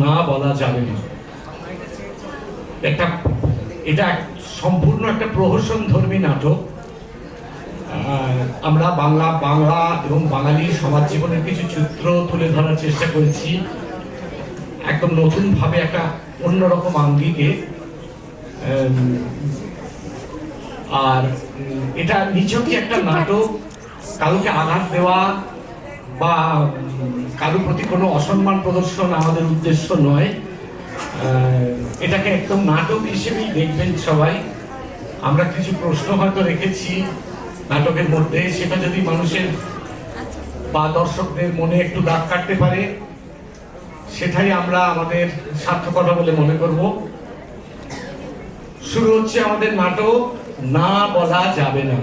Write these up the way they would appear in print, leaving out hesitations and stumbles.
না বলা যাবে না। এটা সম্পূর্ণ একটা প্রহসন ধর্মী নাটক। আমরা বাংলা এবং বাঙালি সমাজ জীবনের কিছু চিত্র তুলে ধরার চেষ্টা করেছি একদম নতুন ভাবে, একটা অন্যরকম আঙ্গিকে। আর এটা নিছকই একটা নাটক, কাউকে আঘাত দেওয়া বা কারোর প্রতি কোনো অসম্মান প্রদর্শন আমাদের উদ্দেশ্য নয়। এটাকে একদম নাটক হিসেবেই দেখবেন সবাই। আমরা কিছু প্রশ্ন হয়তো রেখেছি নাটকের মধ্যে, সেটা যদি মানুষের বা দর্শকদের মনে একটু দাগ কাটতে পারে, সেটাই আমরা আমাদের সার্থকতা বলে মনে করব। শুরু হচ্ছে আমাদের নাটক না বলা যাবে না।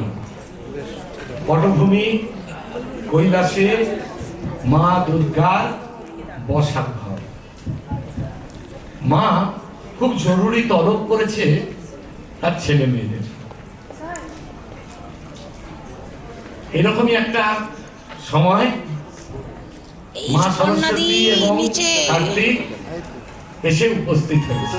পটভূমি কৈলাসে মা দুর্গার বসার ঘর। মা খুব জরুরি তলব করেছে তার ছেলে মেয়েদের। এরকমই একটা সময় মা সরস্বতী এবং কার্তিক এসে উপস্থিত হয়েছে।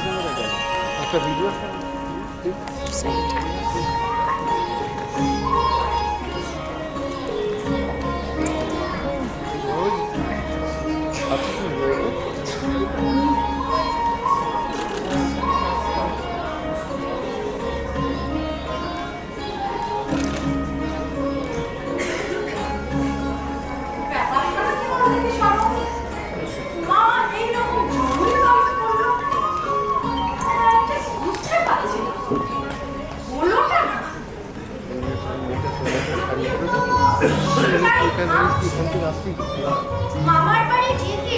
মামার বাড়ি যেতে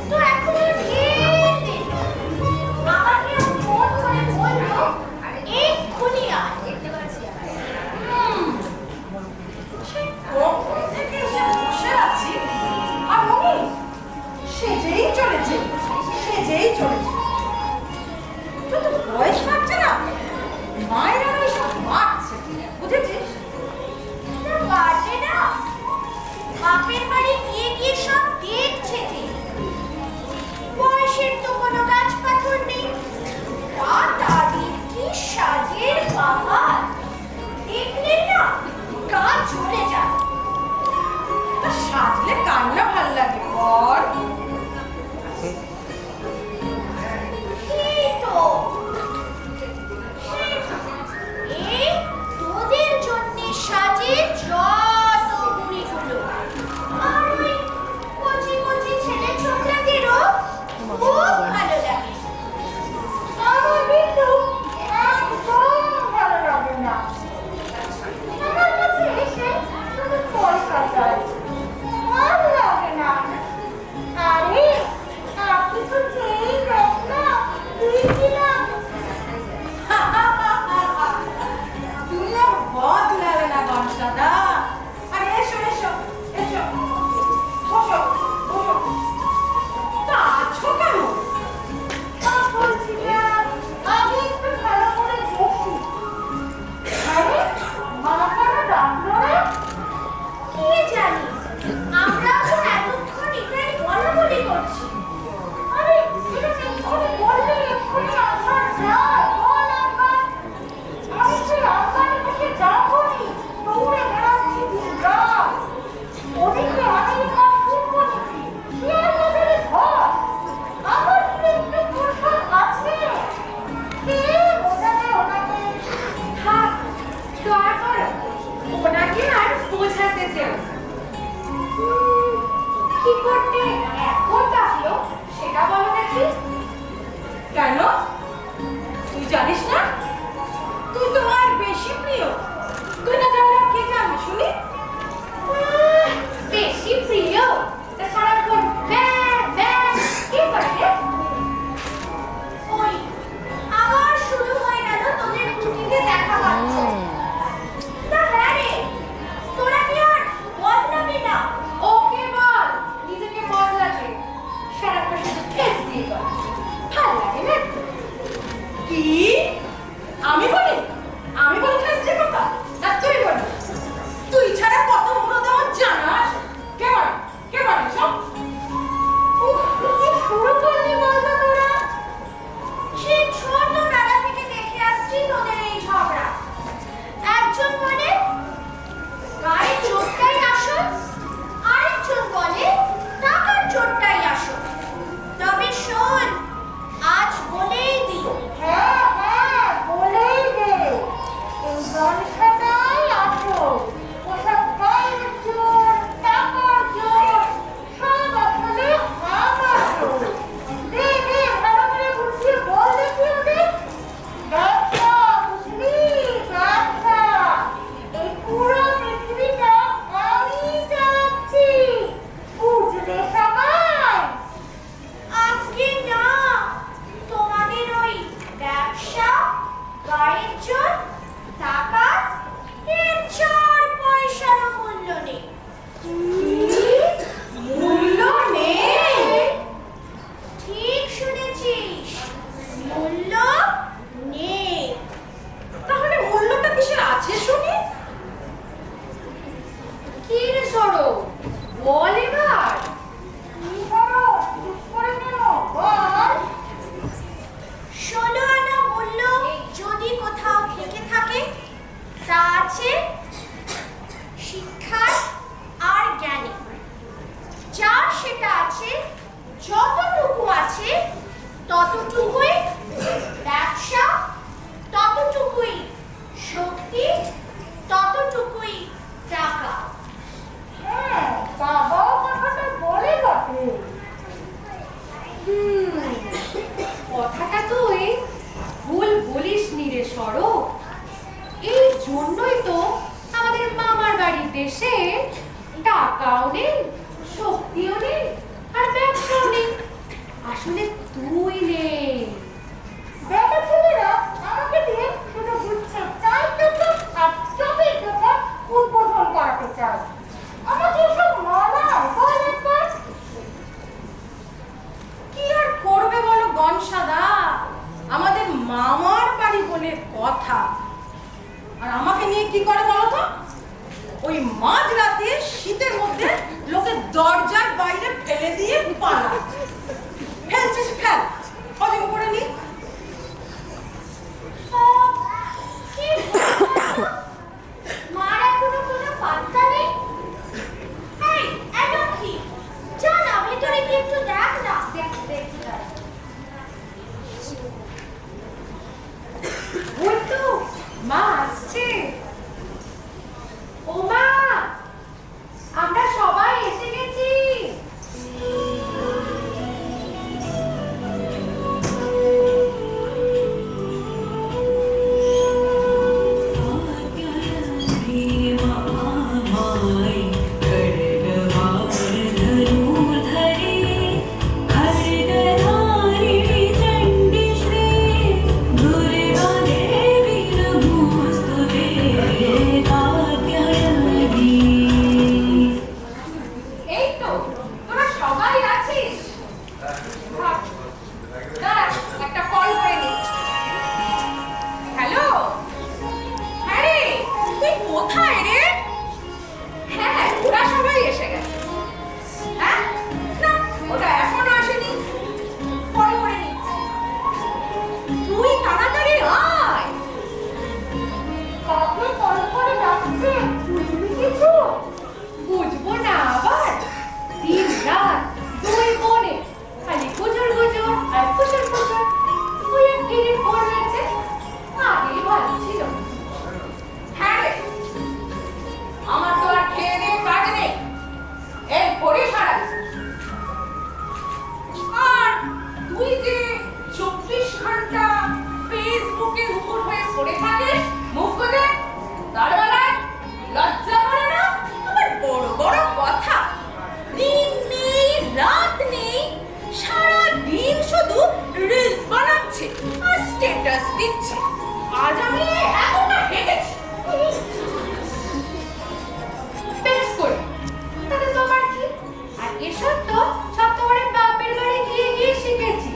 তো এখন আর যেতে আমাকে ফোন করে বললো এক্ষুনি আয়। দেখতে পাচ্ছি সে কখন থেকে এসে বসে আছি আর উনি সেজেই চলেছে তো বয়স পাচ্ছে না, মায়ের আর ওইসব মারছে, বুঝেছিস? পারবে না, বাপের বাড়ি গিয়ে সব দেখছে যে বয়সের তো কোনো গাছ পাথর নেই। দাদির কি সাজের বাহার, দেখলে না গা জ্বলে যায়। সাজলে কার না ভাল লাগে বল? এই তোদের জন্য সাজে যত মুড়িগুলো, আর ওই কচি কচি ছেলে ছোকরাদেরও খুব ভালো লাগে। আমার কিন্তু একদম ভালো লাগে না। আমার কাছে এসে শুধু পয়সা চায়, ভালো লাগে না। আরে আপনি তো চেয়েই দেখ না, তুই কিনা তুইও বদলালে না বংশাদা। আরে এসো এসো এসো, বসো বসো। তা আছো কেন? বলছিলাম আমি একটু ভালো করে বসি। আরে মা কেন ডাকলো না? কে জানি, আমরা তো এতক্ষণ এটাই বলাবলি করছি। আরে এটা এক্ষুনি বললে এক্ষুনি আমার যায়, বল আমার। আমি সেই আঙ্গারে বসে যাবনি, দৌড়ে বেড়াচ্ছি দুর্গা। ওদিকে আমেরিকা পূর্বনীতি, শেয়ার বাজারে ঘর। আমার কি একটু পোশাক আছে? কে বোঝাবে ওনাকে? থাক, দয়া করো, ওনাকে আর বোঝাতে চেও। কি করতে এখন ডাকলো সেটা বলো দেখি। কেন তুই জানিস না? তুই তো আর বেশি প্রিয়। তুই না জানলে আর কে জানবে শুনি? বেশি প্রিয় তা সারাক্ষণ কি করে? ওই আবার শুরু হয়ে গেল তোদের কুটিতে দেখা পাচ্ছে। না হ্যাঁ রে, তোরা কি আর বদলাবি না? ওকে বল নিজেকে বদলাতে। সারাক্ষণ শুধু ঠেস দিয়ে বল, ভাল লাগে না? কি আমি বলি ঠেস দিয়ে কথা? বল এবার। কি হলো? চুপ করে কেন? বল। 16 আনা মূল্য যদি কোথাও থেকে থাকে তা আছে শিক্ষার আর জ্ঞানে। যার সেটা আছে, যতটুকু আছে ততটুকুই ব্যবসা, ততটুকুই শক্তি, ততটুকুই টাকা। হ্যাঁ, বাবাও কথাটা বলে বটে। কথাটা তুই ভুল বলিস নি রে সরো। এই জন্যই তো আমাদের মামার বাড়ির দেশে টাকাও নেই, শক্তিও নেই, আর ব্যবসাও নেই। আসলে তুই নেই। বেটা ছেলেরা আমাকে দিয়ে শুধু বুঝছে চাই তো আর চোখে চোখে উদ্বোধন করাতে চায়। আমাকে এসব মানায় বল একবার। কি আর করবে বলো গনসাদা, আমাদের মামার বাড়ি বলে কথা। আর আমাকে নিয়ে কি করে বলো তো? ওই মাঝরাতে শীতের মধ্যে লোকে দরজার বাইরে ফেলে দিয়ে পালায়। ফেলছিস ফেল, হজম করে নি। কি বলছো? মার এখনো কোনো পাত্তা নেই? এই, এত কি? যা না, ভেতরে কি একটু দেখ না। দেখছি দাঁড়া। ওই তো মা আসছে। ও মা, আমরা সবাই এসে গেছি। এই তো তোরা সবাই আছিস। থাক, দাঁড়া, একটা কল করে নি। হ্যালো, হ্যাঁ রে, তুই কোথায় রে? হ্যাঁ, ওরা সবাই এসে গেছে। হ্যাঁ, না, ওটা এখনো আসেনি। কল করে নিচ্ছি। তুই তাড়াতাড়ি আয়। কাকে কল করে ডাকছে? বুঝবি কিছু? বুঝবো না আবার? দিন রাত দুই বোনে খালি গুজর গুজর আর ফুসুর ফুসুর। তুই এক টিরির পর রয়েছে, আগেই ভালো ছিল। হ্যাঁ রে, আমার তো আর খেয়ে দিয়ে কাজ নেই, এই পড়ে সারাই। আর তুই যে 24 ঘন্টা ফেসবুকে উপর হয়ে পড়ে থাকিস মুখ খুলে, তার বেলায় লজ্জা করে না? আবার বড় বড় কথা। দিন নেই, রাত নেই, সারা দিন শুধু রিলস বানাচ্ছে আর স্ট্যাটাস দিচ্ছে। আজ আমি এতটা হেগেছি। বেশ করে, তাতে তোমার কি? আর এসব তো সব তোমার বাপের বাড়ি গিয়ে গিয়ে শিখেছি।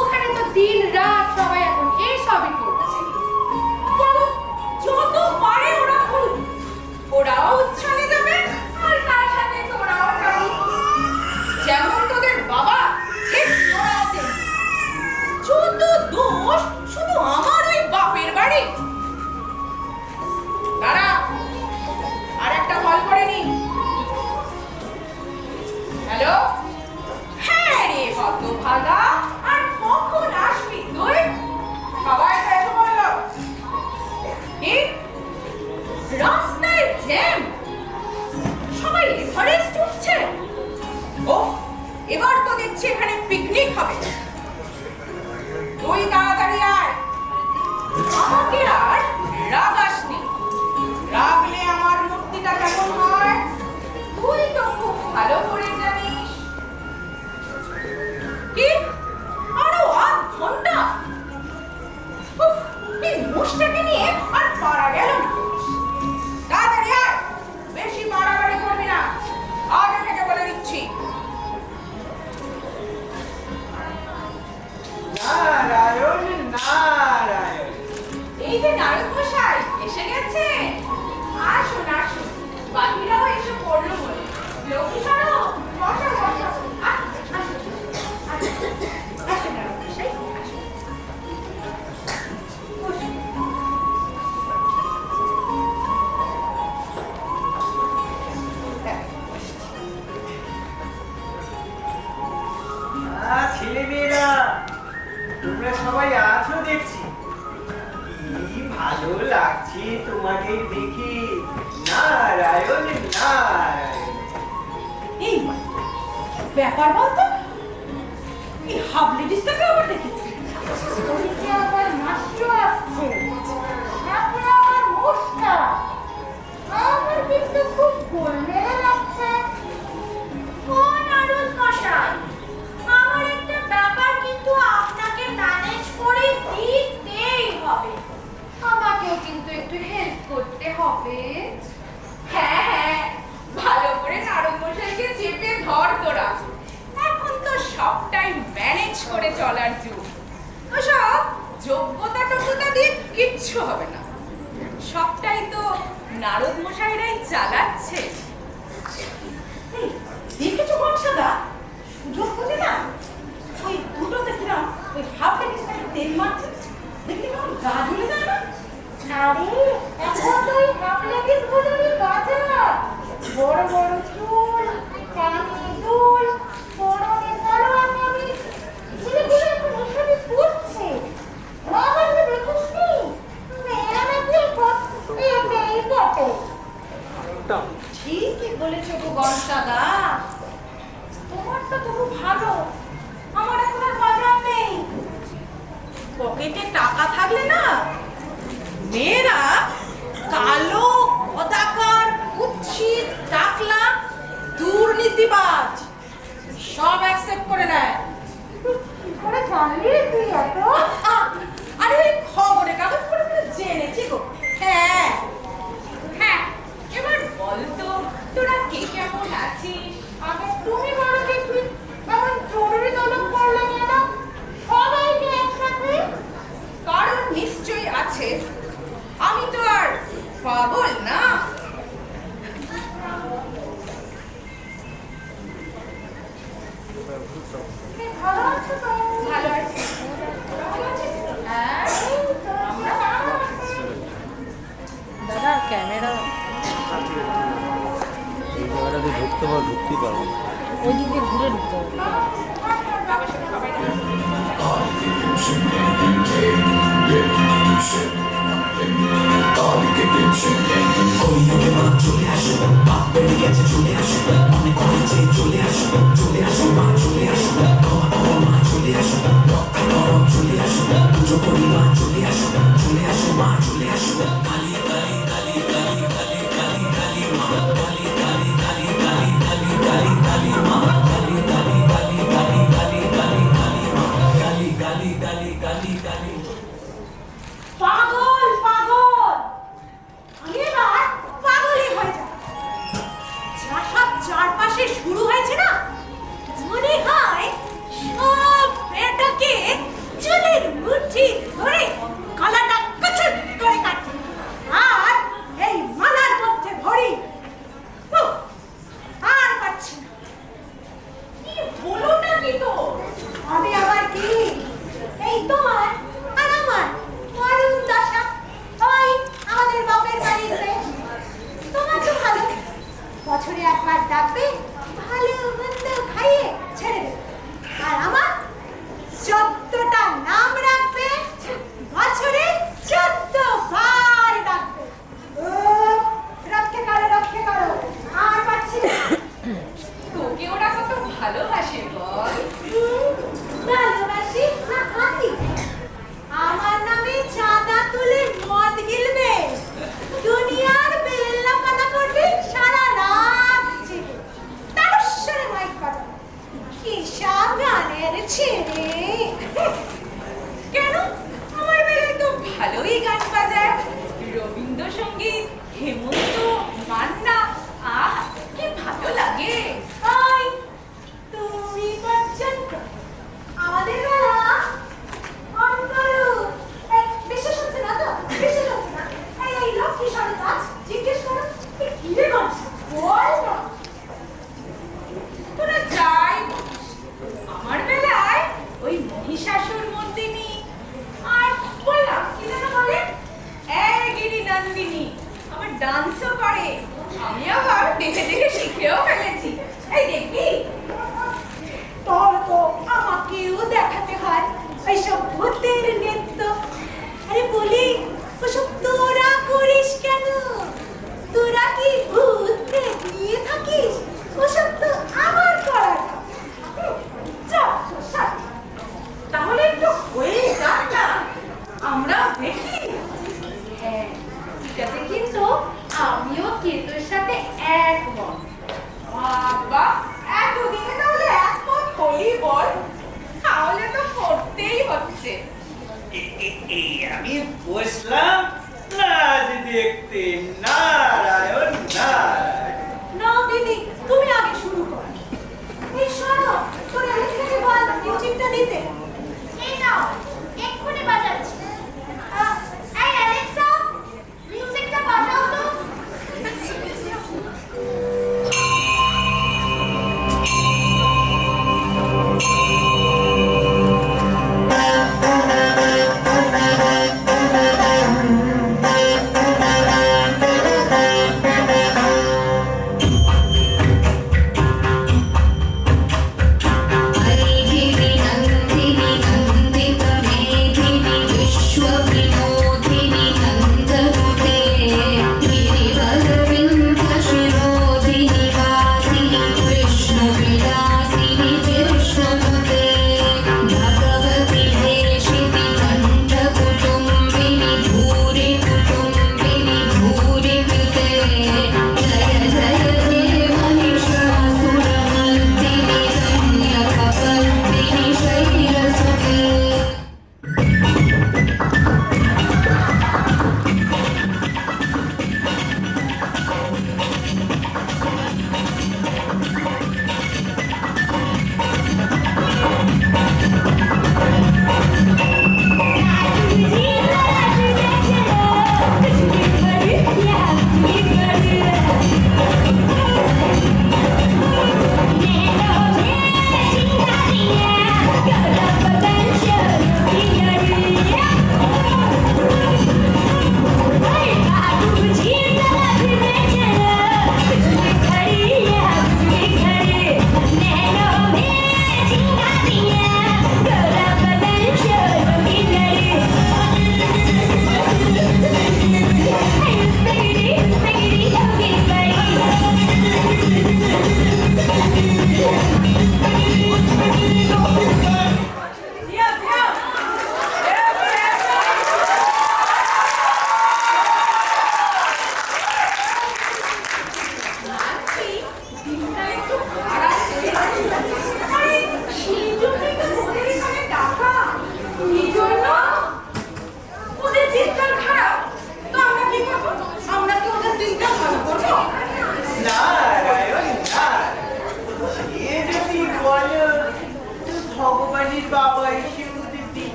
ওখানে তো দিন রাত সবাই এখন এই সবই করছে। কেন? যত পারে ওরা করুক, ওরাও উচ্ছনে যাবে আর তার সাথে তোরাও যাবি। যেমন তোদের বাবা, ঠিক তোরাও তেমনি। যত দোষ শুধু আমার ওই বাপের বাড়ি। দাঁড়া, আর একটা কল করে নি। হ্যালো, হ্যাঁ রে হতভাগা, আর কখন আসবি তুই? সবাই তো এসে বলল। কি? রাস্তায় জ্যাম, সবাই এভারেস্ট উঠছে। ওহ, এবার তো দেখছি এখানে পিকনিক হবে। তুই তাড়াতাড়ি আয়। আমাকে আর রাগাসনি, রাগলে আমার মূর্তিটা কেমন হয় তুই তো খুব ভালো করে জানিস। কি? আরো আধ ঘন্টা? উফ, এই মোষটাকে নিয়ে আর পারা গেল না। তাড়াতাড়ি আয়, বেশি বাড়াবাড়ি করবি না, আগে থেকে বলে দিচ্ছি। নারায়ণ নারায়ণ। এই যে নারদ মশাই এসে গেছেন। ব্যাপার বলতো এই হাফ লেডিসটাকে আবার দেখেছি। ওদিকে আবার মাস্টার আসছে, সামনে আমার মোষটা। আমার কিন্তু খুব গোলমেলে লাগছে। ও নারদ মশাই, আমার একটা ব্যাপার কিন্তু আপনাকে ম্যানেজ করে দিতেই হবে। আমাকেও কিন্তু একটু হেল্প করতে হবে। হ্যাঁ হ্যাঁ, ভালো করে নারদ মশাইকে চেপে ধর তোরা। এখন তো সবটাই ম্যানেজ করে চলার যুগ। ওসব যোগ্যতা টোগ্যতা দিয়ে কিচ্ছু হবে না, সবটাই তো নারদ মশাইরাই চালাচ্ছে। এই, দেখেছো বর্ষাদা সুযোগ বুঝে না ওই দুটোতে কিরম ওই হাফ লেডিসটাকে তেল মারছে, দেখলি কেমন গা জ্বলে যায় না? আরে এখন তো ওই হাফলেগিস গুলোরই বাজার। বড় বড় চুল, কানে দুল, পরনে সালোয়ার কামিজ, ছেলেগুলো এখন এসবই পরছে। আমার তো দেখিসনি, মেয়েরা নাকি মেয়েই পটে। ঠিকই বলেছো গো বর্ষাদা, তোমার তো তবু ভালো, আমার এখন আর বাজার নেই। পকেটে টাকা থাকলে না মেয়েরা কালো অদাকার কুৎসিত টাকলা দুর্নীতিবাজ সব অ্যাকসেপ্ট করে নেয়। কি করে জানলি তুই এত? আরে ওই খবরে কাগজ পড়ে পড়ে জেনেছি গো। হ্যাঁ হ্যাঁ, এবার বলতো তোরা কে কেমন আছিস? আগে তুমি বলো দেখি, এমন জরুরি তলব করলে কেন সবাইকে একসাথে? কারণ নিশ্চয়ই আছে, আমি তো আর পাগল না। তুমি ভালো আছো তো? ভালো আছি। ভালো আছিস তো? হ্যাঁ, এই তো, আমরা ভালো আছি। দাদা ক্যামেরা এই জায়গাটাতে ঢুকতে পারো, ঢুকতেই পারো না। ওইদিকে ঘুরে ঢুকতে হবে। বাবার সাথে সবাই পাগল পাগল, আমি এবার পাগলই হয়ে যাব। যা সব চারপাশে শুরু হয়েছে না, মনে হয় সব মেয়েটাকে চুলের মুঠি ধরে গলাটা কচুট করে কাটে আর এই মালার মধ্যে ভরি। উফ, আর পাচ্ছি না। কি হলোটা কি তো? আমি আবার কি এই তোমার আর আমার মরণ দশা। ওই আমাদের বাপের বাড়িতে তোমার তো ভালো, বছরে একবার ডাকবে, ভালো মন্দ খাইয়ে ছেড়ে দেবে। আর আমার 14টা নাম রাখবে, বছরে 14 বার ডাকবে। রক্ষে করো, আর পাচ্ছি না। তোকে ওরা কত ভালোবাসে বল। ভালোবাসি না হাতি, আমার নামে চাঁদা তুলে মদ গিলবে, দুনিয়ার বেল্লা পাতা করবে সারা রাত জেগে, তারস্বরে মাইক বাজাবে, কি সব গানের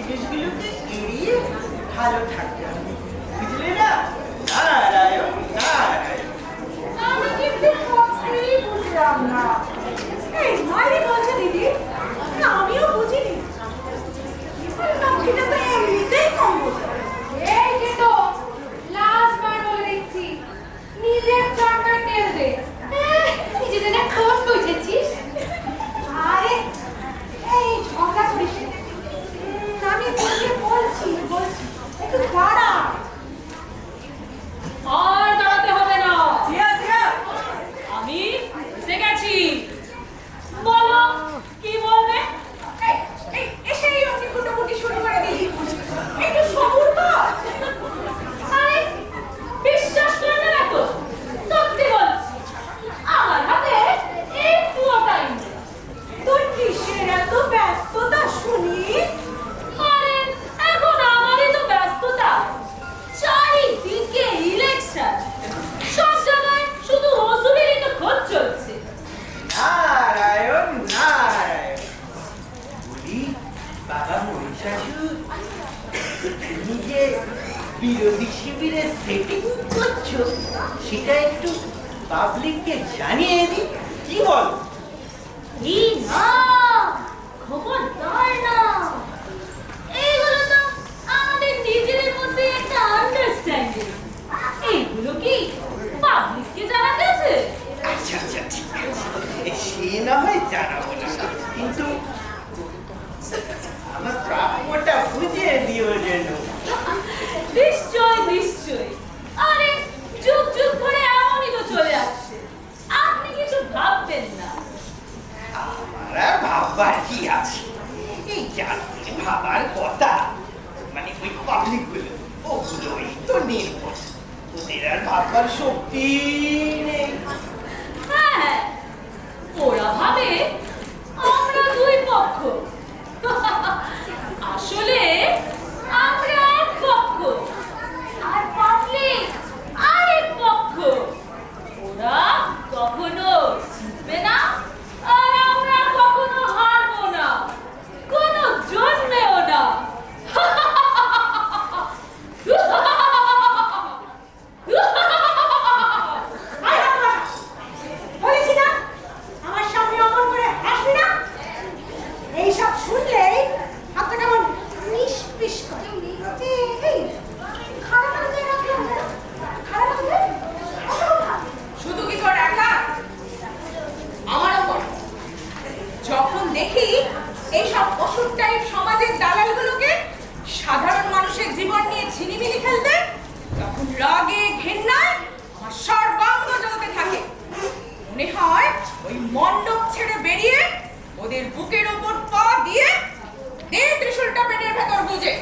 জিনিসগুলোকে এড়িয়ে ভালো থাকতে হবে, বুঝলে না? নারায়ণ নারায়ণ। আমি কিন্তু সবটাই বুঝলাম না। এই মাইরি বলছে দিদি, আমিও বুঝিনি। লক্ষ্মীটা তো এমনিতেই কম বোঝে। এই যে তো লাস্ট বার বলে দিচ্ছি, নিজের চরকার তেল দে। নিজেদের না খোঁজ বুঝেছিস? আরে এই ঝগড়া করিস না। আমি তোকে বলছি একটু দাঁড়া। আর দাঁড়াতে হবে না, দিয়া দিয়া আমি এসে গেছি। বলো কি বলবে? এসেই ওকে কুটোকুটি শুরু করে দিলি। একটু সবুর কর। আরে বিশ্বাস করবে না তো, সত্যি বলছি, আমার হাতে একটুও টাইম নেই। তোর কিসের এত ব্যস্ততা শুনি? আরে এখন আমারই তো ব্যস্ততা, চারিদিকে ইলেকশন, সব জায়গায় শুধু ওষুধেরই তো খোঁজ চলছে। নারায়ণ নারায়ণ। বলি বাবা মহিষাসুর, তুমি যে বিরোধী শিবিরে সেটিং করছো সেটা একটু পাবলিককে জানিয়ে দিই, কি বল? এই না, খবরদার না, এইগুলো তো আমাদের নিজেদের মধ্যে একটা আন্ডারস্ট্যান্ডিং, এইগুলো কি পাবলিককে জানা গেছে? আচ্ছা আচ্ছা ঠিক আছে, সে না হয় জানাবো না, কিন্তু আমার প্রাপ্যটা বুঝিয়ে দিও যেন। নিশ্চয় নিশ্চয়, আরে যুগ যুগ ধরে এমনই তো চলে আসছে, আপনি কিছু ভাববেন না। আমার আর ভাববার কি আছে, এই যাদের ভাবার কথা মানে ওই পাবলিক গুলো, ওগুলোই তো নির্ভর, ওদের আর ভাববার শক্তি নেই। হ্যাঁ, ওরা ভাবে আমরা দুই পক্ষ, আসলে আমরা এক পক্ষ, আর পাবলিক আরেক পক্ষ। ওরা কখনো জিতবে না, আর আমরা কখনো হারবো না, কোনো জন্মেও না। বলেছি না আমার সামনে অমন করে হাসবি না। এইসব শুনলেই হাতটা কেমন নিষ্পিস করে। এই খারাপ লাগছে না? খারাপ লাগছে? শুধু কি তোর একা? আমারও করে। যখন দেখি এইসব ওষুধ টাইপ সমাজের দালালগুলোকে সাধারণ মানুষের জীবন নিয়ে ছিনিমিনি খেলতে, তখন রাগে ঘেন্নায় আমার সর্বাঙ্গ জ্বলতে থাকে। মনে হয় ওই মণ্ডপ ছেড়ে বেরিয়ে ওদের বুকের ওপর পা দিয়ে ত্রিশূলটা পেটের ভেতর গুজে।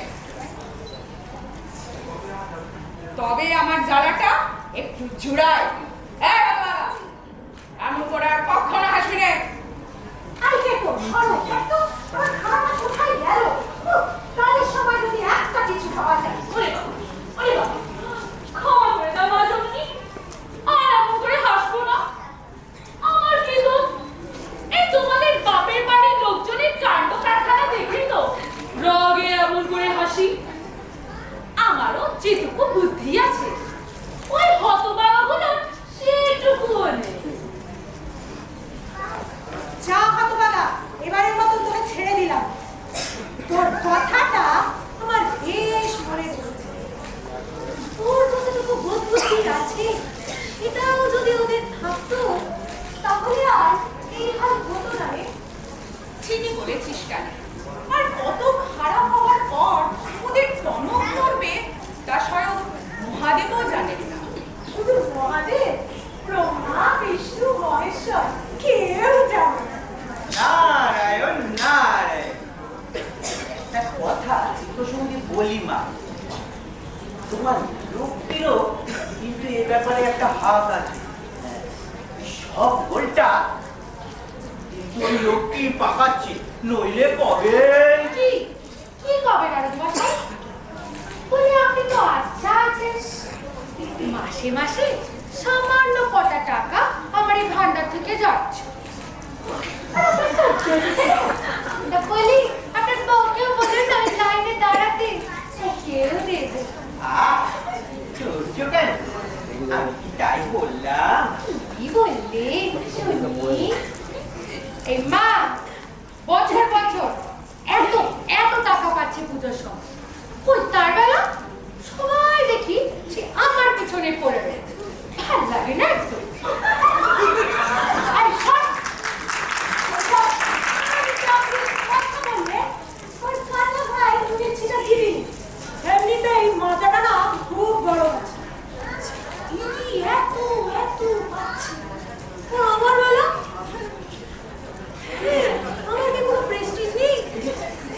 তবে আমার জ্বালাটা একটু জুড়ায়। এই বাবা, এমন করে আর কখনো হাসবি না। আরে কে তো সরো তো, আমার খারাপটা কোথায় গেল? কালের সময় যদি একটা কিছু পাওয়া যায়। ওরে বাবা, ওরে বাবা, ক্ষমা করে দাও মা জননী, আর এমন করে হাসবো না। আমার কি দোষ? এই তোমাদের বাপের বাড়ির লোকজনের কাণ্ড কারখানা দেখে তো রাগে এমন করে হাসি। আমারও যেটুকু বুদ্ধি আছে, ওই হতভাগাগুলো সেটুকুও নেই। যা হতবাগা, এবারের মতো তোকে ছেড়ে দিলাম। তোর কথাটা আমার বেশ মনে পড়েছে। তোর যতটুকু বোধ বুদ্ধি আছে, এটাও যদি ওদের থাকতো তাহলে আর এই হাল হতো না রে। ঠিকই বলেছিস কেন? আর কত খারাপ হওয়ার পর ওদের টনক করবে তা স্বয়ং মহাদেবও জানেন না। শুধু মহাদেব, ব্রহ্মা, বিষ্ণু, মহেশ্বর কেউ জানে না। নারায়ণ নারায়ণ। একটা কথা চিত্তসঙ্গী বলি মা, তোমার লোকটিরও কিন্তু এ ব্যাপারে একটা হাত আছে। সব গোলটা কিন্তু ওই লোকটি পাকাচ্ছে, নইলে কবে কি কি কবে নারদ মশাই? বলে আপনি তো আচ্ছা আছেন, মাসে মাসে সামান্য কটা টাকা আমার এই ভান্ডার থেকে যাচ্ছে। বলি আপনার বউকেও বলেন না লাইনে আছে পুজোর সময়। ওই তার বেলা সবাই দেখি সে আমার পিছনে পড়ে রয়েছে। ভাল লাগে না একটু? আরে শোন, কথা বললে ওর কালো ভাই দুধের ছিটা দিবি। এমনিতেই মাথাটা না খুব বড় আছে। দিদি এত পাচ্ছি। আমার বেলা আমার কি কোনো প্রেস্টিজ নেই?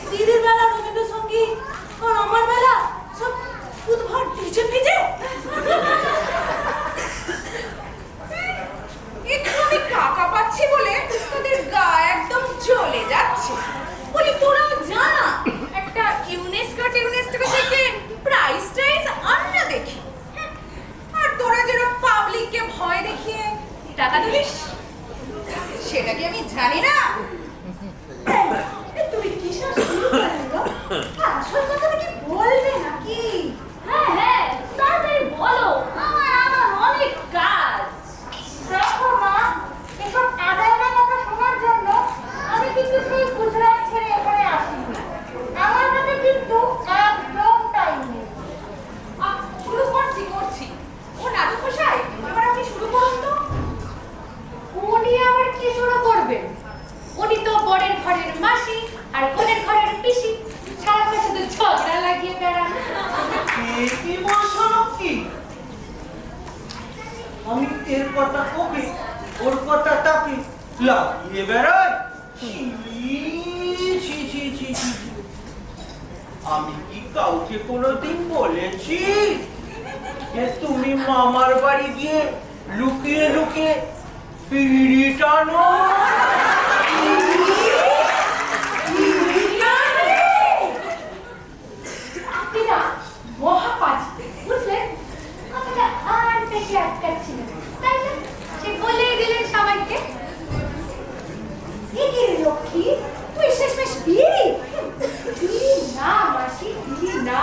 দিদির বেলা রবীন্দ্রসঙ্গীত আর আমার বেলা সব উদ্ভট ডিজে ফিজে। একটু আমি টাকা পাচ্ছি বলে তোদের গা একদম চলে যাচ্ছে। বলি তোরাও জানা একটা ইউনেস্কো থেকে প্রাইস টাইজ আননা দেখি। হ্যাঁ, আর তোরা যেরকম পাবলিককে ভয় দেখিয়ে টাকা দিলিস সেটা কি আমি জানি না? তুমি কিসব শুরু করলে গো? আসল কথাটা কি বলবে নাকি? হ্যাঁ তাড়াতাড়ি বলো, আমার অনেক কাজ। দেখো মা, এসব আদায়না কথা শোনার জন্য আমি কিন্তু সেই গুজরাট ছেড়ে এখানে আসিনি। আমার কাছে কিন্তু একদম টাইম নেই। শুরু করছি। ও নাটক মশাই, এবার আপনি শুরু করুন তো। উনি আবার কি শুরু করবেন? উনি তো বরের ঘরের মাসি আর কনের ঘরের পিসি, সারাক্ষণ শুধু ঝগড়া লাগিয়ে বেড়ান। কি বলছো কি? আমি এর কথা কবি, ওর কথা তাকে লাগিয়ে বেড়াই? ছি, ছি, ছি, ছি, ছি, ছি। আমি কি কাউকে কোনোদিন বলেছি যে তুমি মামার বাড়ি গিয়ে লুকিয়ে লুকিয়ে বিড়ি টানো? আপনি না মহাপাজি, বুঝলেন? কথাটা আর পেটে আটকাচ্ছি না, তাই না? সে বলেই দিলেন সবাইকে। এ কি রে লক্ষ্মী, তুই শেষমেশ বিয়ে? বিড়ি না মাসি, বিড়ি না,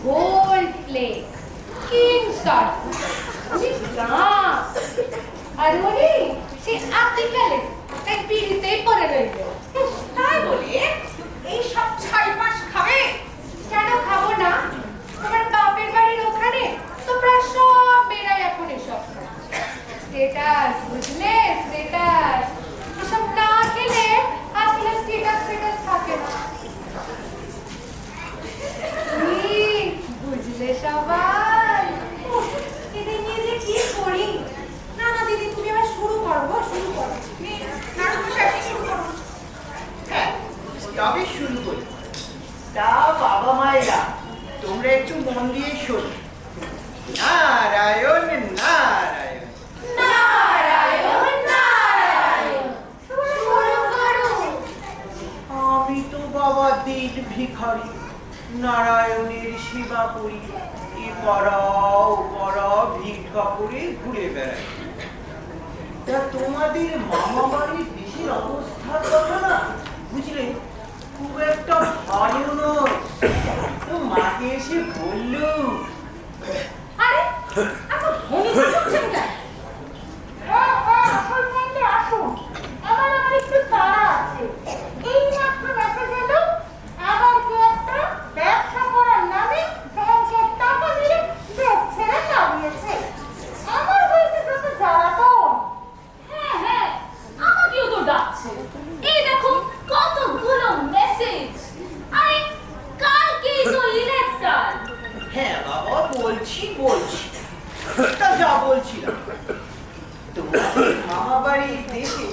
গোল্ড প্লেট, কিং শট, আর উনি সে আর্টিকেলে তাই বিড়িতেই পড়ে রইল। তাই বলে এই সব ছাইপাশ খাবে? কেন খাবো না? তোমার বাপের বাড়ির ওখানে তো প্রায় সব মেয়েরাই এখন এসব স্টেটাস, বুঝলে? স্টেটাস এসব না খেলে আসলে স্টেটাস থাকে না। কি বুঝলে সবাই? এদের নিয়ে যে কি করি? না না দিদি, তুমি আবার শুরু করো গো, শুরু করো। নাটক মশাই, আপনি শুরু করুন। হ্যাঁ, তবে শুরু করি। তা বাবা মায়েরা, তোমরা একটু মন দিয়ে শোনো। নারায়ণ নারায়ণ। নারায়ণ নারায়ণ, শুরু করো। আমি তো বাবা দিন ভিখারি, নারায়ণের সেবা করি, এ পাড়া ও পাড়া ভিক্ষা করে ঘুরে বেড়াই। তা তোমাদের মামা বাড়ির দেশের অবস্থার কথা না বুঝলে খুব একটা ভালো নয়। তো মাকে এসে বললো, আরে এত ভূমিকা করছেন কেন? আসল পয়েন্টে আসুন। আমার একটু তাড়া আছে। এই মাত্র মেসেজ এলো, আবার কি একটা ব্যবসা করার নামে ব্যাংকের টাকা দিয়ে দেশ ছেড়ে পালিয়েছে। আমার হয়েছে যত জ্বালাতন। হ্যাঁ আমাকেও তো ডাকছে। এই দেখো কতগুলো মেসেজ। আরে কালকেই তো ইলেকশন। হ্যাঁ বাবা বলছি। তা যা বলছিলাম, তোমাদের মামা বাড়ির দেশে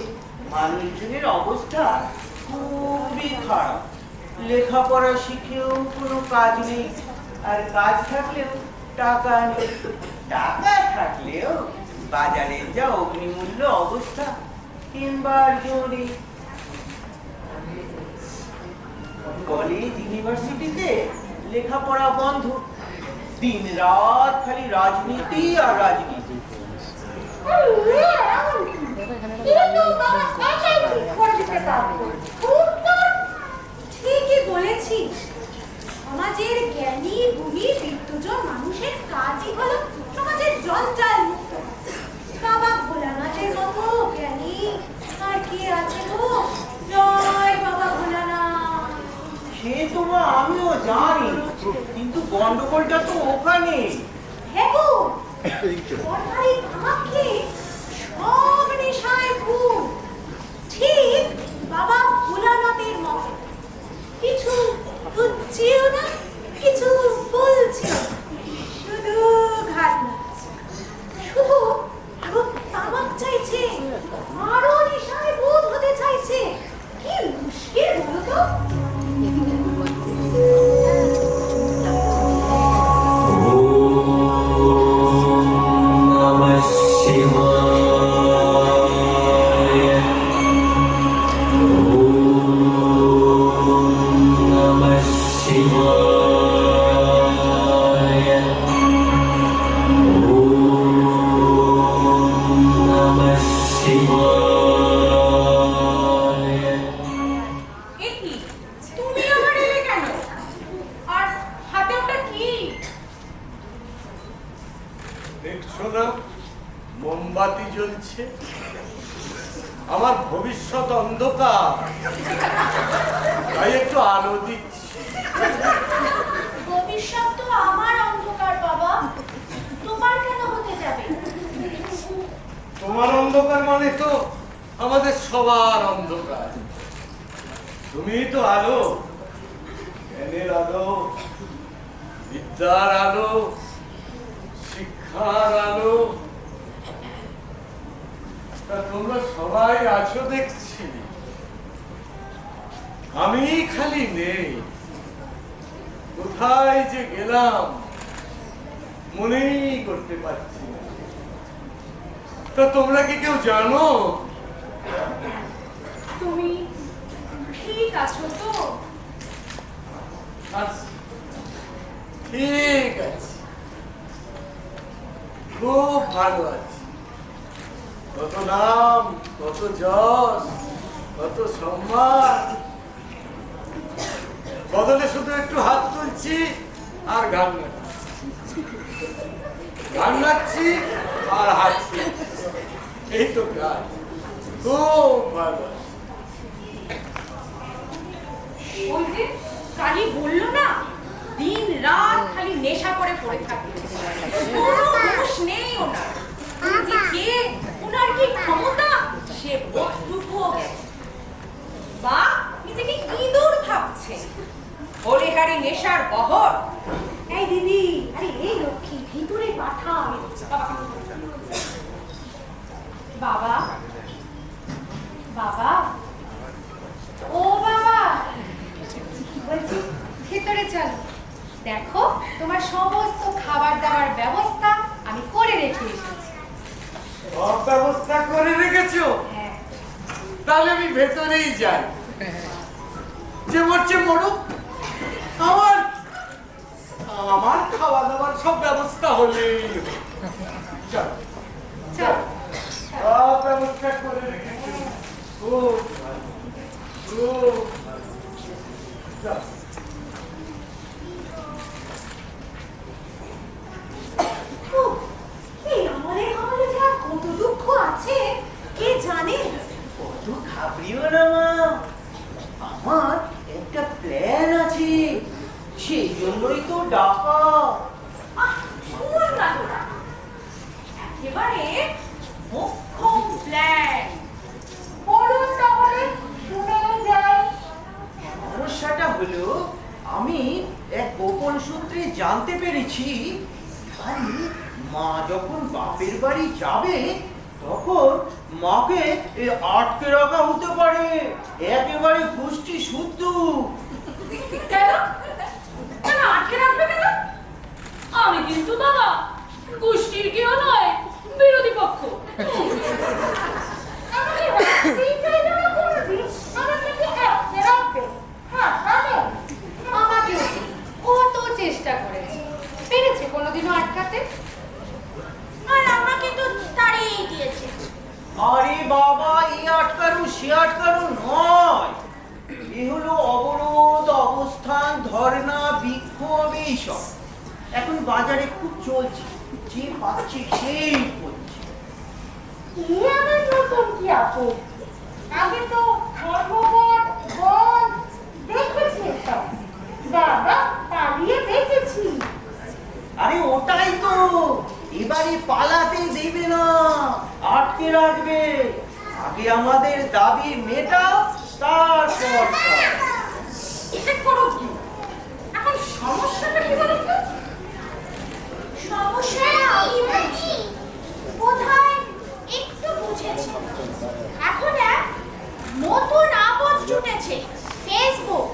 মানুষজনের অবস্থা খুবই খারাপ। লেখাপড়া শিখেও কোনো কাজ নেই, আর কাজ থাকলেও টাকা নেই। টাকা থাকলেও বাজারের যা অগ্নিমূল্য অবস্থা, কিংবার জোরে কলেজ ইউনিভার্সিটিতে লেখাপড়া বন্ধ, দিন রাত খালি রাজনীতি আর রাজনীতি। ঠিকই বলেছিস। সমাজের জ্ঞানী গুণী বিদ্যুজন মানুষের কাজই হলো সমাজের জঞ্জাল মুক্ত। বাবা ভোলানাথের মতো জ্ঞানী আর কি আছে গো? জয় বাবা ভোলানাথ। সে তো মা আমিও জানি, কিন্তু গন্ডগোলটা তো ওখানে। হ্যাঁ গো, সরকারি আমাকে সব নেশায় খুব ঠিক বাবা ভোলানাথের মতো, কিছু বুঝছিও না, কিছু বলছিও না, শুধু ঘাট নাচছে, শুধু আরো তামাক চাইছে, আরো নেশায় বোধ হতে চাইছে। কি মুশকিল বলো তো। এ কি, তুমি আবার এলে কেন? আর হাতে ওটা কি? দেখছো না মোমবাতি জ্বলছে? আমার ভবিষ্যৎ অন্ধকার, তাই একটু আলো দিচ্ছি। ভবিষ্যৎ তো আমার অন্ধকার বাবা, তোমার কেন হতে যাবে? তোমার অন্ধকার মানে তো আমাদের সবার অন্ধকার। তুমি তো আলো, জ্ঞানের আলো, বিদ্যার আলো, শিক্ষার আলো। তা তোমরা সবাই আছো দেখছি, আমি খালি নেই। কোথায় যে গেলাম মনেই করতে পারছি না। তা তোমরা কি কেউ জানো? তুমি ঠিক আছো তো? আচ্ছা, ঠিক আছে, খুব ভালো আছি। কত নাম, কত যশ, কত সম্মান, বদলে শুধু একটু হাত তুলছি আর গান গাচ্ছি, গান গাচ্ছি আর হাত তুলছি, এই তো কাজ। খুব ভালো আছি। ওই যে কালি বললো না, দিন রাত খালি নেশা করে পড়ে থাকে, কোনো হুঁশ নেই ওনার। উনি যে কে, ওনার কি ক্ষমতা, সে বোধটুকুও গেছে। বা নিজেকে ইঁদুর ভাবছে, হরিহারি নেশার বহর। এই দিদি, আরে এই লক্ষ্মী ভিতরে পাঠা। বাবা, বাবা, ও বাবা, বলছি ভেতরে চলো, দেখো তোমার সমস্ত খাবার দাবার ব্যবস্থা আমি করে রেখে এসেছি। সব ব্যবস্থা করে রেখেছো? হ্যাঁ, তাহলে আমি ভেতরেই যাই। যে মরছে মরুক, আমার আমার খাওয়া দাওয়ার সব ব্যবস্থা হলেই হলো। চল, চলো। সব ব্যবস্থা করে রেখেছি। খুব ভালো, খুব ভালো। চল। উফ, এই আমাদের আমাদের যে আর কত দুঃখ আছে কে জানে। অত ঘাবড়িও না মা, আমার একটা প্ল্যান আছে, সেই জন্যই তো ডাকা। শুন না তোরা, একেবারে মোক্ষম প্ল্যান। বলুন তাহলে, শুনে যাই। সমস্যাটা হলো, আমি এক গোপন সূত্রে জানতে পেরেছি, আরে মা যখন বাপের বাড়ি যাবে তখন মাকে আটকে রাখা হতে পারে, একেবারে পুষ্টি শুদ্ধ। কেন? কেন আটকে রাখবে কেন? আমি কিন্তু বাবা গোষ্ঠীর কেউ নয়, বিরোধী পক্ষ। আমাকে রাখতেই চাইবে না কোনোদিন, আমাকে কি আটকে রাখবে? হ্যাঁ, রাখবে। আমাকে কত চেষ্টা করেছে, পেরেছে কোনোদিনও আটকাতে? আর আমাকে তো তাড়িয়ে দিয়েছে। আরে বাবা, এই আটকানো সে আটকানো নয়, এ হলো অবরোধ, অবস্থান, ধর্ণা, বিক্ষোভ, এইসব এখন বাজারে খুব চলছে, যে পাচ্ছে সেই করছে। কি আবার নতুন কি আপু? আগে তো ধর্মঘট, বন্ধ দেখেছি এসব। বাবা পালিয়ে বেঁচেছি। আরে ওটাই তো, এবারে পালাতে দেবে না, আটকে রাখবে। আগে আমাদের দাবি মেটাও, তারপর ঠিক করো কি? এখন সমস্যাটা কি বলো তো? সমস্যা আমি বুঝি, বোধহয় একটু বুঝেছি। এখন এক নতুন আপদ জুটেছে, ফেসবুক।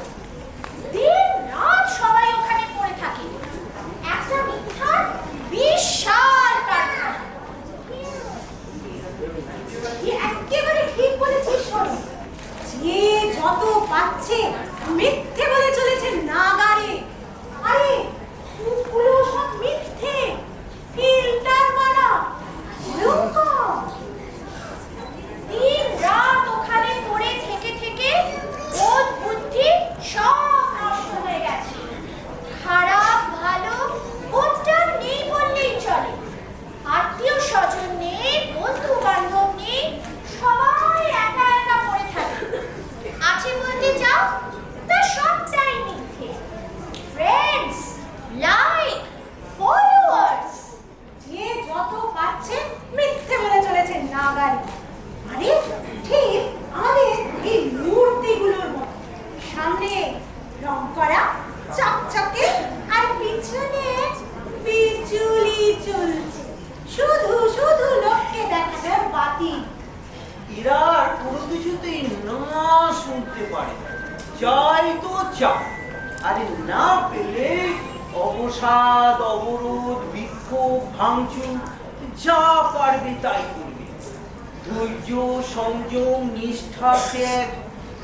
দিন রাত সবাই ওখানে পড়ে থাকে, একটা মিথ্যার বিশাল কারখানা। একেবারে ঠিক বলেছিস শোনো, যে যত পাচ্ছে মিথ্যে বলে চলেছে নাগারে। আরে ওগুলো সব মিথ্যে, ফিল্টার মারা, ভয়ঙ্কর। দিন রাত ওখানে পড়ে থেকে থেকে বোধ বুদ্ধি সব নষ্ট হয়ে গেছে। খারাপ ভালো কোনটা নেই বললেই চলে। আত্মীয় স্বজন নেই, বন্ধু বান্ধব নেই, সবাই একা একা পড়ে থাকে। আছে বলতে যাও তা সবটাই মিথ্যে। ফ্রেন্ডস, লাইক, ফলোয়ার্স, যে যত পাচ্ছে মিথ্যে বলে চলেছে নাগারে। আরে ঠিক আমাদের এই মূর্তিগুলোর মতো, সামনে রং করা চকচকে আর পিছনে বিজুলি চলছে, শুধু শুধু লোককে দেখানোর বাতি। এরা আর কোনো কিছুতেই না শুনতে পারে, চাই তো চাই, আরে না পেলে অবসাদ, অবরোধ, বিক্ষোভ, ভাঙচুর যা পারবে তাই করবে। ধৈর্য, সংযম, নিষ্ঠা, ত্যাগ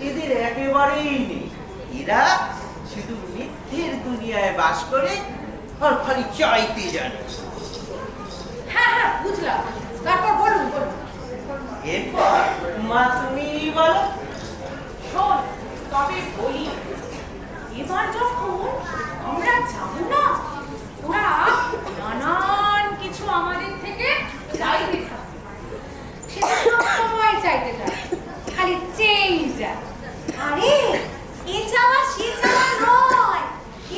এদের একেবারেই নেই। এরা শুধু মিথ্যের দুনিয়ায় বাস করে আর খালি চাইতে জানে। হ্যাঁ হ্যাঁ বুঝলাম, তারপর বলুন বলুন। এরপর মা তুমি বলো। শোন তবে বলি, এবার যখন আমরা যাব না, ওরা নানান কিছু আমাদের থেকে চাইতে থাকে। সেটা সব সময় চাইতে থাকে, খালি চেয়েই যায়। আরে এ চাওয়া সে চাওয়া নয়,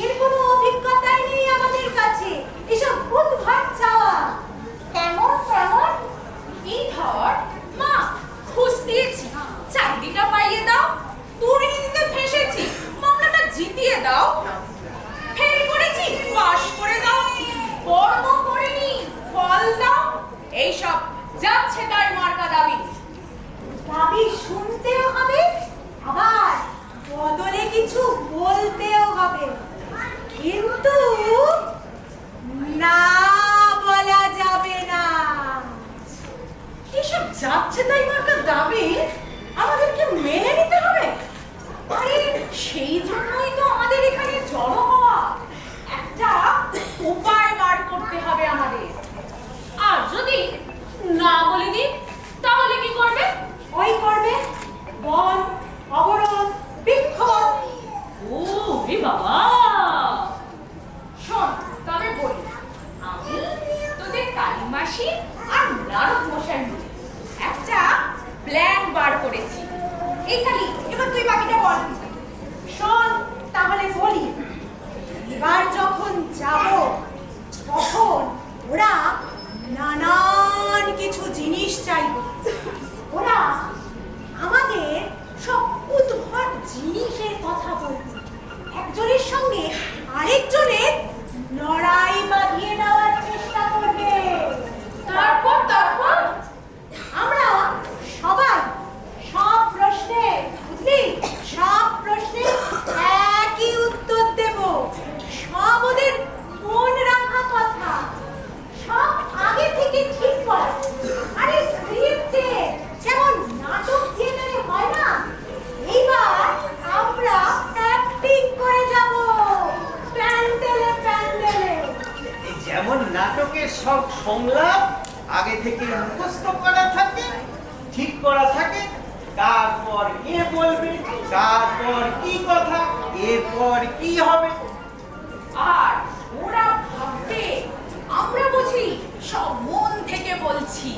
এর কোনো অভিজ্ঞতাই নেই আমাদের কাছে, এসব উদ্ভট চাওয়া। কেমন কেমন? এই ধর মা, ঘুষ দিয়েছি, চাকরিটা পাইয়ে দাও। দুর্নীতিতে ফেঁসেছি, মামলাটা জিতিয়ে দাও। ফেল করেছি, পাশ করে দাও। কর্ম করিনি, ফল দাও। এইসব যাচ্ছে তাই মার্কা দাবি। দাবি শুনতেও হবে, আবার বদলে কিছু বলতেও হবে, কিন্তু না বলা যাবে না। এসব যাচ্ছে তাই মার্কা দাবি আমাদেরকে মেনে নিতে হবে। আরে সেই জন্যই তো আমাদের এখানে জড়ো হওয়া। একটা উপায় বার করতে হবে আমাদের। আর যদি না বলে দিই তাহলে কি করবে? ওই করবে বন, অবরোধ, বিক্ষোভ। ও রে বাবা, শোন তবে বলি, আমি তোদের কালিমাসি আর নারদ মশাই মিলে একটা প্ল্যান বার করেছি। এই কালি, এবার তুই বাকিটা বল। শোন তাহলে বলি, এবার যখন যাব তখন ওরা নানান কিছু জিনিস চাইবে। ওরা আমাদের সব উদ্ভট জিনিসের কথা বলবে, একজনের সঙ্গে আরেকজনের লড়াই বাঁধিয়ে দেওয়ার চেষ্টা করবে। তারপর তারপর আমরা সবাই সব প্রশ্নে, বুঝলি, সব প্রশ্নে একই উত্তর দেব। সব ওদের মনে রাখা কথা, সব আগে থেকে ঠিক করা। আরে স্ক্রিপ্টে যেমন নাটক থিয়েটারে হয় না, এইবার আমরা অ্যাক্টিং করে যাব প্যান্ডেলে প্যান্ডেলে। যেমন নাটকের সব সংলাপ আগে থেকে মুখস্থ করা থাকে, ঠিক করা থাকে, তারপর কে বলবে, তারপর কি কথা, এরপর কি হবে। আর ওরা ভাববে আমরা বুঝি সব মন থেকে বলছি।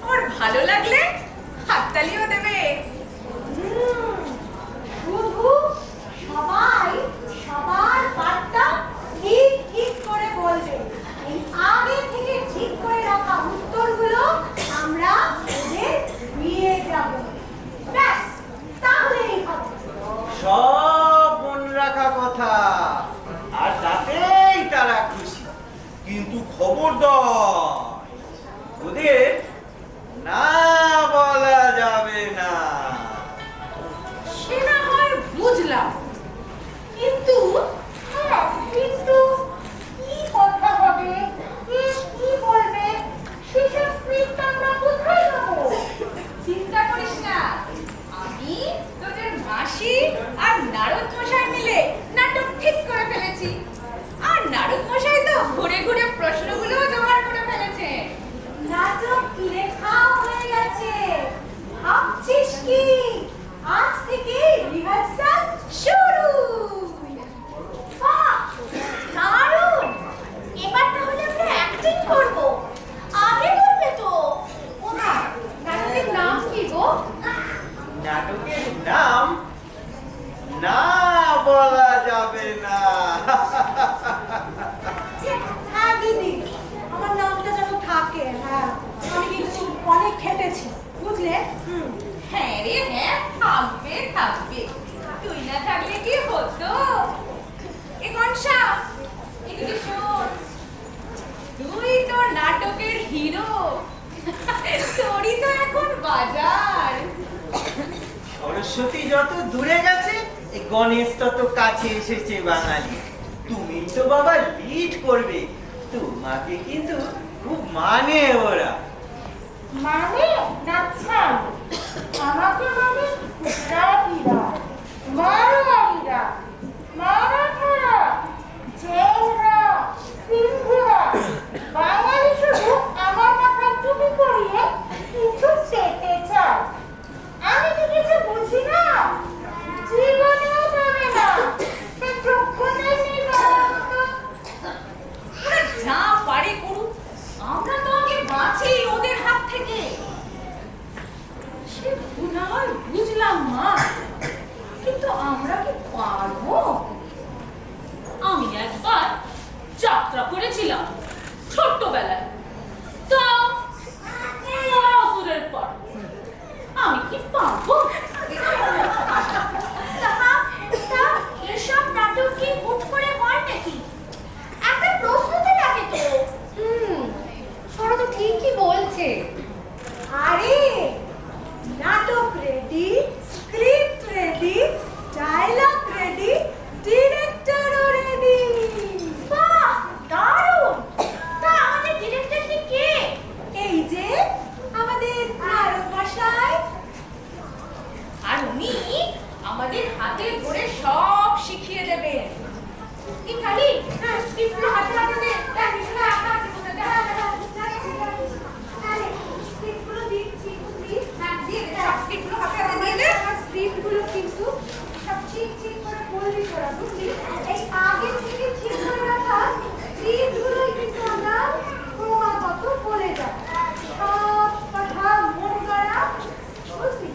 আমার ভালো লাগলে হাততালিও দেবে। শুধু সবাই সবার চতুর্দশ, ওদের না বলা যাবে না। সে না হয় বুঝলাম, কিন্তু কিন্তু কি কথা হবে, কে কি বলবে, সেসব স্ক্রিপ্ট আমরা কোথায় পাবো? চিন্তা করিস না, আমি তোদের মাসি আর নারদ মশাই মিলে নাটক ঠিক করে ফেলেছি। আর নারদ মশাই তো ঘুরে ঘুরে প্রশ্নগুলো জোগাড় করে ফেলেছে। নাটক লেখা হয়ে গেছে, ভাবছিস কি আজ থেকে রিহার্সাল শুরু? বাহ, দারুণ! এবার তাহলে আমরা অ্যাক্টিং করব। আগে বলবে তো। ওমা, নাটকের নাম কি গো? নাটকের নাম না বলা যাবে না। হ্যাঁ দিদি, আমার নামটা যেন থাকে। হ্যাঁ, আমি কিন্তু অনেক খেটেছি, বুঝলে? হ্যাঁ রে হ্যাঁ, থাকবে থাকবে, তুই না থাকলে কি হতো? এ কনসা, এদিকে শোন, তুই তো নাটকের হিরো, তোরই তো এখন বাজার। সরস্বতী যত দূরে গেছে, এই গণেশ তত কাছে এসেছে বাঙালি। তুমি তো বাবা লিড করবে, তোমাকে কিন্তু খুব মানে ওরা। মানে নাচ্ছান, আমাকে মানে গুজরাটিরা, মারোয়াড়িরা, মারাঠারা, জৈনরা, সিন্ধুরা, বাঙালি শুধু আমার মাথায় টুপি পরিয়ে কিছু পেতে চায়। আমি কি কিছু বুঝি না? জীবনেও পাবে না, সে যোগ্যতাই নেই বলার মতো। ওরা যা পারে করুক, আমরা তো আগে বাঁচি ওদের হাত থেকে। সে না হয় বুঝলাম মা, কিন্তু আমরা কি পারবো? আমি একবার যাত্রা করেছিলাম ছোট্টবেলায়, তাও অসুরের পর। আমি কি পারবো? তা এসব নাটক কি হুট করে হয় নাকি? একটা প্রস্তুতি লাগে তো। সরো তো ঠিকই বলছে। আরে নাটক ready, script ready, dialogue ready, ডিরেক্টরও রেডি। বাহ, দারুণ! তা আমাদের ডিরেক্টর কে? এই যে আমাদের নারদ মশাই। আর উনি আমাদের হাতে ধরে সব শিখিয়ে দেবেন। কি খালি স্ক্রিপ্টগুলো হাতে হাতে দে, তার পিছনে আপনার জীবনে দেখা স্ক্রিপ্টগুলো দিচ্ছি, প্লিজ। হ্যাঁ, দিয়ে দে, সব স্ক্রিপ্টগুলো হাতে হাতে দিয়ে দে। স্ক্রিপ্টগুলো কিন্তু সব ঠিক ঠিক করে বলবি তোরা, বুঝলি? এই আগে থেকে ঠিক করে রাখা স্ক্রিপ্টগুলোই কিন্তু আমরা ক্রমাগত বলে যাব। সব কথা মন করা, বুঝলি?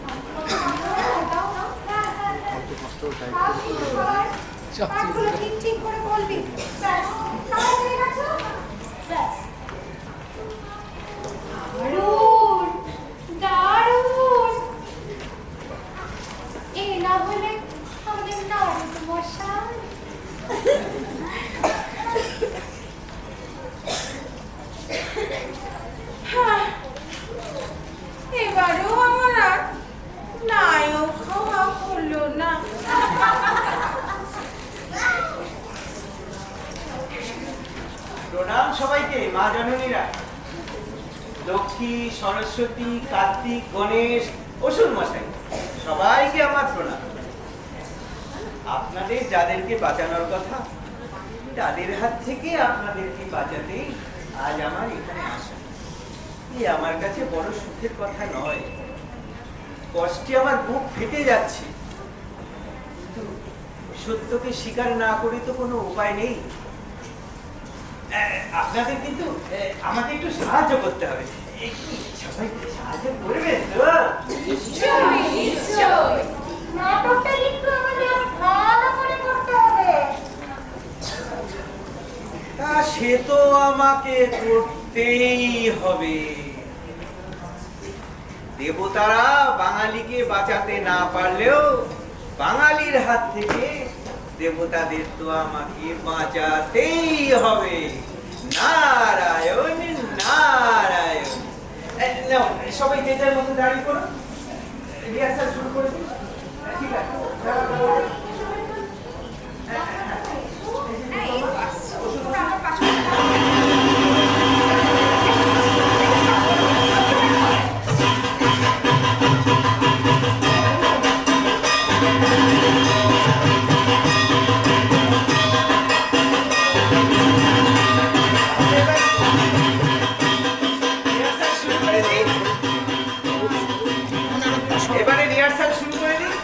দাও না। হ্যাঁ হ্যাঁ হ্যাঁ, সব কিছু সবাই পাঠগুলো ঠিক ঠিক করে বলবি। ব্যাস, সবাই হয়ে গেছো? ব্যাস। দারুণ, দারুণ। এ না হলে আমাদের নারদ মশাই। হ্যাঁ, এবারও আমার আর নায়ক হওয়া হলো না। প্রণাম সবাইকে, মা জননীরা। লক্ষ্মী, সরস্বতী, কার্তিক, গণেশ, অসুর মশাই, সবাইকে আমার প্রণাম। আপনাদের যাদেরকে বাঁচানোর কথা, তাদের হাত থেকে আপনাদেরকে বাঁচাতেই আজ আমার এখানে আসা। এই আমার কাছে বড় সুখের কথা নয়, কষ্টে আমার বুক ফেটে যাচ্ছে। কিন্তু সত্যকে স্বীকার না করে তো কোনো উপায় নেই। আপনাদের কিন্তু আমাকে একটু সাহায্য করতে হবে। একটু সবাই সাহায্য করবেন তো? নিশ্চয়ই, নিশ্চয়ই। নাটকটা একটু আমাদের ভালো করে করতে হবে। তা সে তো আমাকে করতেই হবে। দেবতারা বাঙালিকে বাঁচাতে না পারলেও বাঙালির হাত থেকে দেবতাদের তো আমাকে বাঁচাতেই হবে। নারায়ণ নারায়ণ। নাও সবাই যে যার মতো দাঁড়িয়ে পড়ো, রিহার্সাল শুরু করে দিই। ঠিক আছে এই বাস, তোমরা আমার পাশে এবারে রিহার্সাল শুরু করে দিই।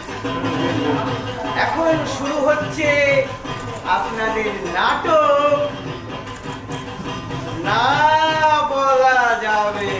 এখন শুরু হচ্ছে আপনাদের নাটক। না বলা যাবে